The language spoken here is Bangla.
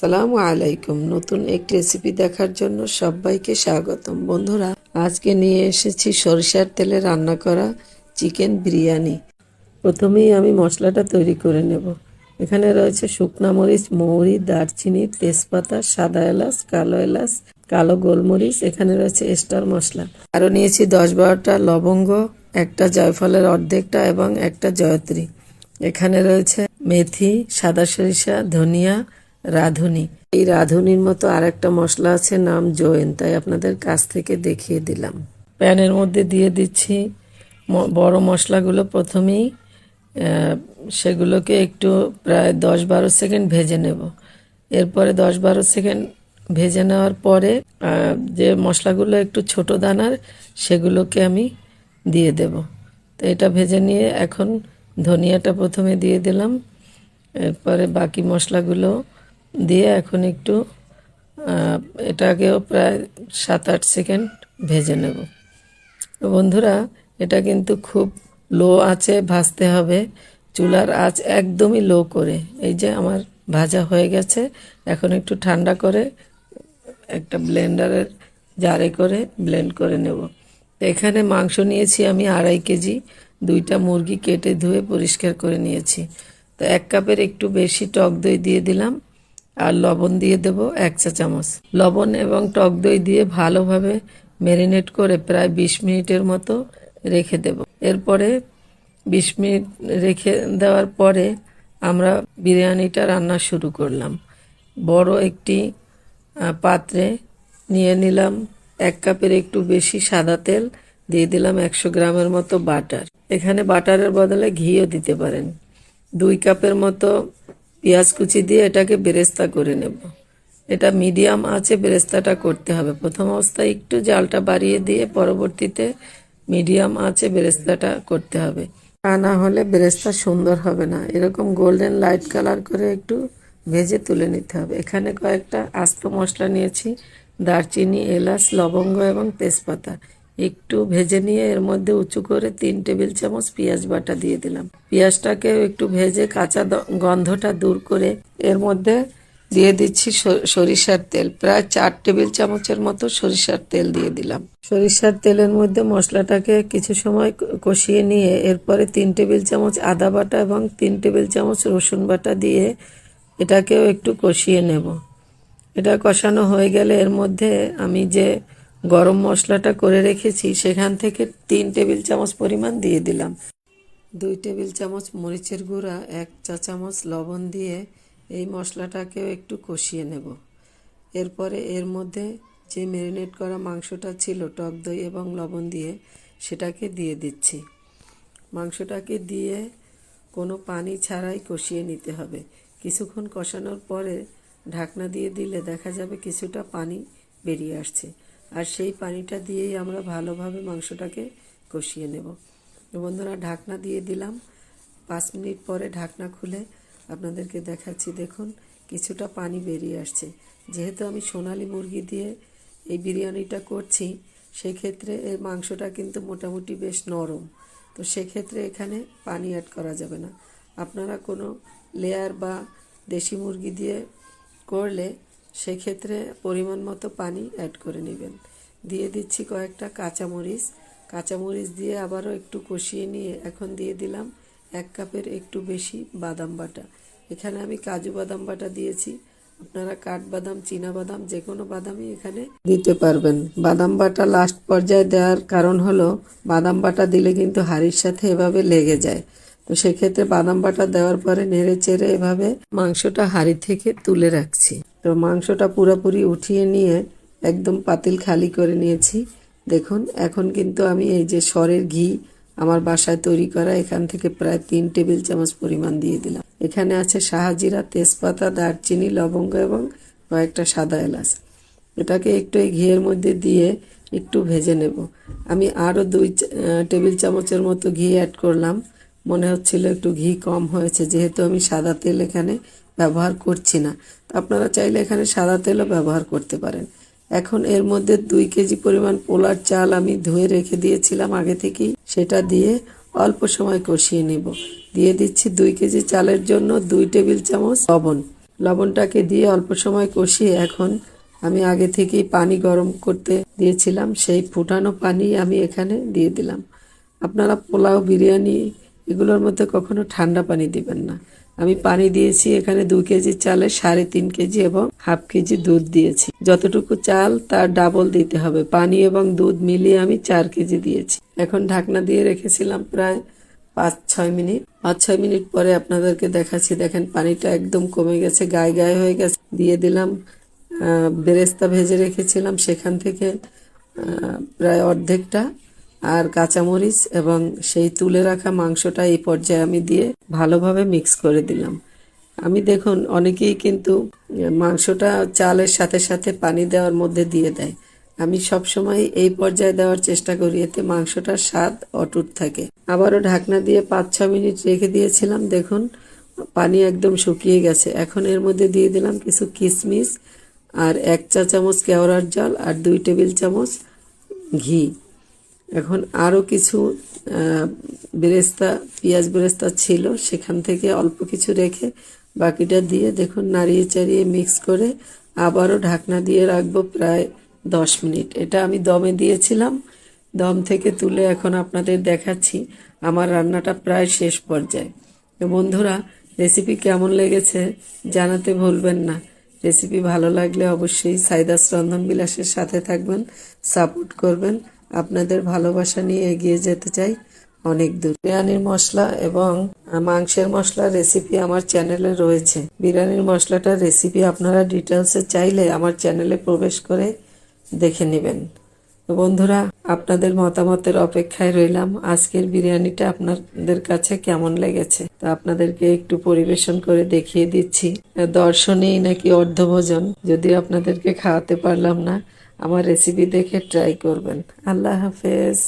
আসসালামু আলাইকুম। নতুন একটি রেসিপি দেখার জন্য সবাইকে স্বাগতম। বন্ধুরা, আজকে নিয়ে এসেছি সরিষার তেলে রান্না করা চিকেন বিরিয়ানি। প্রথমেই আমি মশলাটা তৈরি করে নেব। এখানে রয়েছে শুকনা মরিচ, মৌরি, দারচিনি, তেজপাতা, সাদা এলাচ, কালো এলাচ, কালো গোলমরিচ। এখানে রয়েছে স্টার মশলা। আরও নিয়েছি 10-12টা লবঙ্গ, একটা জয়ফলের অর্ধেকটা এবং একটা জয়ত্রী। এখানে রয়েছে মেথি, সাদা সরিষা, ধনিয়া, রাঁধুনি। এই রাঁধুনির মতো আরেকটা মশলা আছে, নাম জৈন, তাই আপনাদের কাছ থেকে দেখিয়ে দিলাম। প্যানের মধ্যে দিয়ে দিচ্ছি বড় মশলাগুলো। প্রথমেই সেগুলোকে একটু প্রায় 10-12 সেকেন্ড ভেজে নেব। এরপরে 10-12 সেকেন্ড ভেজে নেওয়ার পরে যে মশলাগুলো একটু ছোট দানার সেগুলোকে আমি দিয়ে দেব। তো এটা ভেজে নিয়ে এখন ধনিয়াটা প্রথমে দিয়ে দিলাম। এরপরে বাকি মশলাগুলো দিয়ে এখন একটু এটাকেও প্রায় 7-8 সেকেন্ড ভেজে নেব। তো বন্ধুরা, এটা কিন্তু খুব লো আঁচে ভাজতে হবে, চুলার আঁচ একদমই লো করে। এই যে আমার ভাজা হয়ে গেছে, এখন একটু ঠান্ডা করে একটা ব্লেন্ডারের জারে করে ব্লেন্ড করে নেব। তো এখানে মাংস নিয়েছি আমি 2.5 কেজি। 2টা মুরগি কেটে ধুয়ে পরিষ্কার করে নিয়েছি। তো 1 কাপের একটু বেশি টক দই দিয়ে দিলাম, আর লবণ দিয়ে দেব 1 চা চামচ। লবণ এবং টক দই দিয়ে ভালোভাবে ম্যারিনেট করে প্রায় 20 মিনিটের মতো রেখে দেব। এরপরে 20 মিনিট রেখে দেওয়ার পরে আমরা বিরিয়ানিটা রান্না শুরু করলাম। বড় একটি পাত্রে নিয়ে নিলাম 1 কাপের একটু বেশি সাদা তেল, দিয়ে দিলাম 100 গ্রামের মতো বাটার। এখানে বাটারের বদলে ঘিও দিতে পারেন। 2 কাপের মতো পেঁয়াজ কুচি দিয়ে এটাকে বেরেস্তা করে নেব। এটা মিডিয়াম আঁচে বেরেস্তাটা করতে হবে। প্রথম অবস্থায় একটু জালটা বাড়িয়ে দিয়ে পরবর্তীতে মিডিয়াম আঁচে বেরেস্তাটা করতে হবে, তা না হলে বেরেস্তা সুন্দর হবে না। এরকম গোল্ডেন লাইট কালার করে একটু ভেজে তুলে নিতে হবে। এখানে কয়েকটা আস্ত মশলা নিয়েছি, দারচিনি, এলাচ, লবঙ্গ এবং তেজপাতা। একটু ভেজে নিয়ে এর মধ্যে উঁচু করে 3 টেবিল চামচ পেঁয়াজ বাটা দিয়ে দিলাম। পেঁয়াজটাকে একটু ভেজে কাঁচা গন্ধটা দূর করে এর মধ্যে দিয়ে দিচ্ছি সরিষার তেল। প্রায় 4 টেবিল চামচের মতো সরিষার তেল দিয়ে দিলাম। সরিষার তেলের মধ্যে মশলাটাকে কিছু সময় কষিয়ে নিয়ে এরপরে 3 টেবিল চামচ আদা বাটা এবং 3 টেবিল চামচ রসুন বাটা দিয়ে এটাকেও একটু কষিয়ে নেব। এটা কষানো হয়ে গেলে এর মধ্যে আমি যে গরম মশলাটা করে রেখেছি সেখান থেকে 3 টেবিল চামচ পরিমাণ দিয়ে দিলাম। 2 টেবিল চামচ মরিচের গুঁড়া, 1 চা চামচ লবণ দিয়ে এই মশলাটাকেও একটু কষিয়ে নেব। এরপরে এর মধ্যে যে ম্যারিনেট করা মাংসটা ছিল টক দই এবং লবণ দিয়ে, সেটাকে দিয়ে দিচ্ছি। মাংসটাকে দিয়ে কোনো পানি ছাড়াই কষিয়ে নিতে হবে। কিছুক্ষণ কষানোর পরে ঢাকনা দিয়ে দিলে দেখা যাবে কিছুটা পানি বেরিয়ে আসছে, আর সেই পানিটা দিয়েই আমরা ভালোভাবে মাংসটাকে কষিয়ে নেব। বন্ধুরা, ঢাকনা দিয়ে দিলাম। 5 মিনিট পরে ঢাকনা খুলে আপনাদেরকে দেখাচ্ছি। দেখুন, কিছুটা পানি বেরিয়ে আসছে। যেহেতু আমি সোনালী মুরগি দিয়ে এই বিরিয়ানিটা করছি, সেক্ষেত্রে এর মাংসটা কিন্তু মোটামুটি বেশ নরম। তো সেক্ষেত্রে এখানে পানি অ্যাড করা যাবে না। আপনারা কোনো লেয়ার বা দেশি মুরগি দিয়ে করলে সেক্ষেত্রে পরিমাণ মতো পানি অ্যাড করে নেবেন। দিয়ে দিচ্ছি কয়েকটা কাঁচামরিচ। কাঁচামরিচ দিয়ে আবারও একটু কষিয়ে নিয়ে এখন দিয়ে দিলাম 1 কাপের একটু বেশি বাদাম বাটা। এখানে আমি কাজু বাদাম বাটা দিয়েছি। আপনারা কাঠবাদাম, চীনাবাদাম যে কোনো বাদামই এখানে দিতে পারবেন। বাদাম বাটা লাস্ট পর্যায়ে দেওয়ার কারণ হলো বাদাম বাটা দিলে কিন্তু হাঁড়ির সাথে এভাবে লেগে যায়। তো সেক্ষেত্রে বাদাম বাটা দেওয়ার পরে নেড়ে চেড়ে এভাবে মাংসটা হাঁড়ি থেকে তুলে রাখছি। তো মাংসটা পুরোপুরি উঠিয়ে নিয়ে একদম পাতিল খালি করে নিয়েছি। দেখুন, এখন কিন্তু আমি এই যে সরের ঘি আমার বাসায় তৈরি করা, এখান থেকে প্রায় 3 টেবিল চামচ পরিমাণ দিয়ে দিলাম। এখানে আছে শাহজিরা, তেজপাতা, দারচিনি, লবঙ্গ এবং কয়েকটা সাদা এলাচ। এটাকে একটু এই ঘিয়ের মধ্যে দিয়ে একটু ভেজে নেব। আমি আরও 2 টেবিল চামচের মতো ঘি অ্যাড করলাম। মনে হচ্ছিল একটু ঘি কম হয়েছে, যেহেতু আমি সাদা তেল এখানে ব্যবহার করছি না। আপনারা চাইলে এখানে সাদা তেলও ব্যবহার করতে পারেন। এখন এর মধ্যে 2 কেজি পরিমাণ পোলার চাল আমি ধুয়ে রেখে দিয়েছিলাম আগে থেকেই, সেটা দিয়ে অল্প সময় কষিয়ে নেব। দিয়ে দিচ্ছি 2 কেজি চালের জন্য 2 টেবিল চামচ লবণ। লবণটাকে দিয়ে অল্প সময় কষিয়ে এখন আমি আগে থেকেই পানি গরম করতে দিয়েছিলাম, সেই ফুটানো পানি আমি এখানে দিয়ে দিলাম। আপনারা পোলাও, বিরিয়ানি এগুলোর মধ্যে কখনো ঠান্ডা পানি দিবেন না। আমি পানি দিয়েছি এখানে 2 কেজি চালে 3.5 কেজি এবং হাফ কেজি দুধ দিয়েছি। যতটুকু চাল তার ডাবল দিতে হবে। পানি এবং দুধ মিলিয়ে আমি 4 কেজি দিয়েছি। এখন ঢাকনা দিয়ে রেখেছিলাম প্রায় 5-6 মিনিট। 5-6 মিনিট পরে আপনাদেরকে দেখাচ্ছি। দেখেন পানিটা একদম কমে গেছে, গায়ে গায়ে হয়ে গেছে। দিয়ে দিলাম বেরেস্তা ভেজে রেখেছিলাম, সেখান থেকে প্রায় অর্ধেকটা, আর কাঁচামরিচ এবং সেই তুলে রাখা মাংসটা এই পর্যায়ে আমি দিয়ে ভালোভাবে মিক্স করে দিলাম। আমি দেখুন অনেকেই কিন্তু মাংসটা চালের সাথে সাথে পানি দেওয়ার মধ্যে দিয়ে দেয়। আমি সব সময় এই পর্যায়ে দেওয়ার চেষ্টা করি, এতে মাংসটার স্বাদ অটুট থাকে। আবারও ঢাকনা দিয়ে 5-6 মিনিট রেখে দিয়েছিলাম। দেখুন পানি একদম শুকিয়ে গেছে। এখন এর মধ্যে দিয়ে দিলাম কিছু কিশমিশ আর 1 চা চামচ কেওড়ার জল আর 2 টেবিল চামচ ঘি। এখন আরও কিছু পেঁয়াজ বেরেস্তা ছিল, সেখান থেকে অল্প কিছু রেখে বাকিটা দিয়ে দেখুন নাড়িয়ে চাড়িয়ে মিক্স করে আবারও ঢাকনা দিয়ে রাখবো প্রায় 10 মিনিট। এটা আমি দমে দিয়েছিলাম, দম থেকে তুলে এখন আপনাদের দেখাচ্ছি। আমার রান্নাটা প্রায় শেষ পর্যায়ে। তো বন্ধুরা, রেসিপি কেমন লেগেছে জানাতে ভুলবেন না। রেসিপি ভালো লাগলে অবশ্যই সাইদাস রন্ধন বিলাসের সাথে থাকবেন, সাপোর্ট করবেন। আপনাদের ভালোবাসা নিয়ে এগিয়ে যেতে চাই অনেক দূর। বিরিয়ানির মশলা এবং মাংসের মশলার রেসিপি আমার চ্যানেলে রয়েছে। বিরিয়ানির মশলাটার রেসিপি আপনারা ডিটেলসে চাইলে আমার চ্যানেলে প্রবেশ করে দেখে নেবেন। তো বন্ধুরা, আপনাদের মতামতের অপেক্ষায় রইলাম। আজকের বিরিয়ানিটা আপনাদের কাছে কেমন লেগেছে তা আপনাদেরকে একটু পরিবেশন করে দেখিয়ে দিচ্ছি। দর্শনেই নাকি অর্ধভোজন, যদি আপনাদেরকে খাওয়াতে পারলাম না, আমার রেসিপি দেখে ট্রাই করবেন। আল্লাহ হাফেজ।